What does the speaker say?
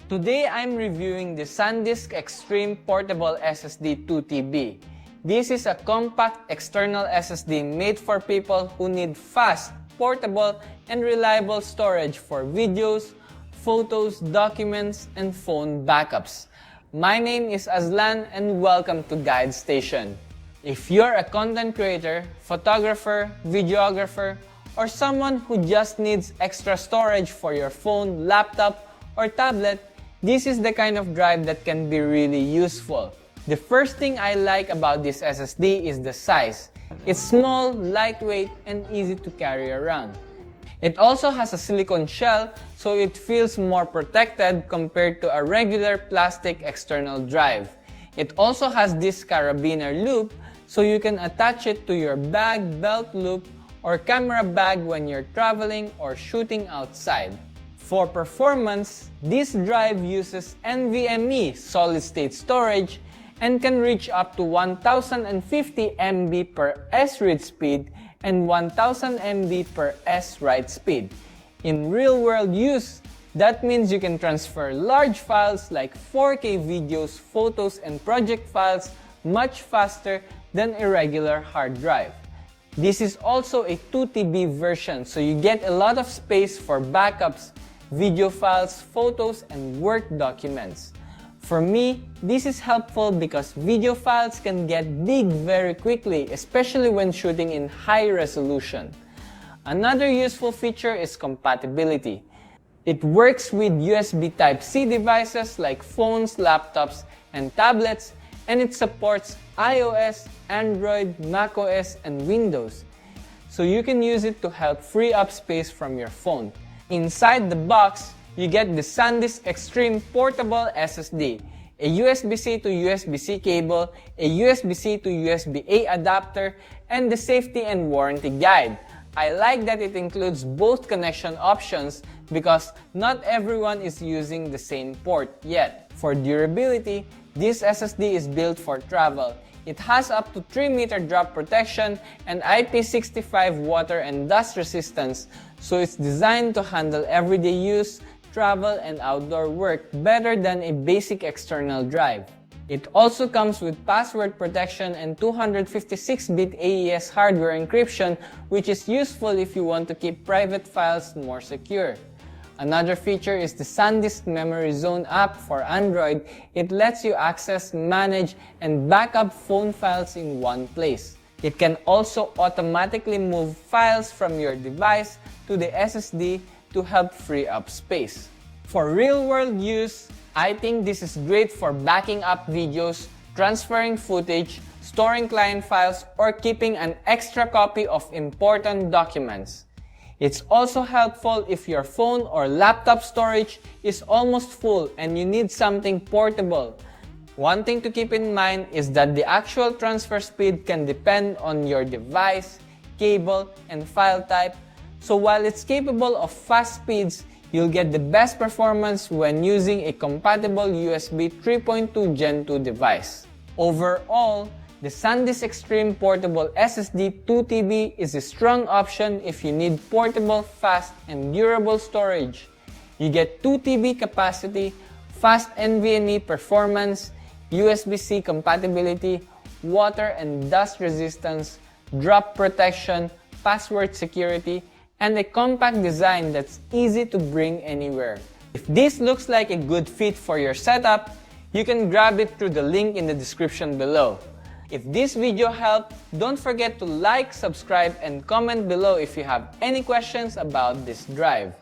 Today I'm reviewing the SanDisk Extreme Portable SSD 2TB. This is a compact external SSD made for people who need fast, portable, and reliable storage for videos, photos, documents, and phone backups. My name is Azlan and welcome to Guide Station. If you're a content creator, photographer, videographer, or someone who just needs extra storage for your phone, laptop, or tablet, this is the kind of drive that can be really useful. The first thing I like about this SSD is the size. It's small, lightweight, and easy to carry around. It also has a silicone shell, so it feels more protected compared to a regular plastic external drive. It also has this carabiner loop, so you can attach it to your bag, belt loop, or camera bag when you're traveling or shooting outside. For performance, this drive uses NVMe solid-state storage and can reach up to 1050 MB per S read speed and 1000 MB per S write speed. In real-world use, that means you can transfer large files like 4K videos, photos, and project files much faster than a regular hard drive. This is also a 2TB version, so you get a lot of space for backups, video files, photos, and work documents. For me, this is helpful because video files can get big very quickly, especially when shooting in high resolution. Another useful feature is compatibility. It works with USB Type-C devices like phones, laptops, and tablets, and it supports iOS, Android, macOS, and Windows. So you can use it to help free up space from your phone. Inside the box, you get the SanDisk Extreme Portable SSD, a USB-C to USB-C cable, a USB-C to USB-A adapter, and the safety and warranty guide. I like that it includes both connection options because not everyone is using the same port yet. For durability, this SSD is built for travel. It has up to 3-meter drop protection and IP65 water and dust resistance, so it's designed to handle everyday use, travel, and outdoor work better than a basic external drive. It also comes with password protection and 256-bit AES hardware encryption, which is useful if you want to keep private files more secure. Another feature is the SanDisk Memory Zone app for Android. It lets you access, manage, and back up phone files in one place. It can also automatically move files from your device to the SSD to help free up space. For real-world use, I think this is great for backing up videos, transferring footage, storing client files, or keeping an extra copy of important documents. It's also helpful if your phone or laptop storage is almost full and you need something portable. One thing to keep in mind is that the actual transfer speed can depend on your device, cable, and file type. So while it's capable of fast speeds, you'll get the best performance when using a compatible USB 3.2 Gen 2 device. Overall, the SanDisk Extreme Portable SSD 2TB is a strong option if you need portable, fast, and durable storage. You get 2TB capacity, fast NVMe performance, USB-C compatibility, water and dust resistance, drop protection, password security, and a compact design that's easy to bring anywhere. If this looks like a good fit for your setup, you can grab it through the link in the description below. If this video helped, don't forget to like, subscribe, and comment below if you have any questions about this drive.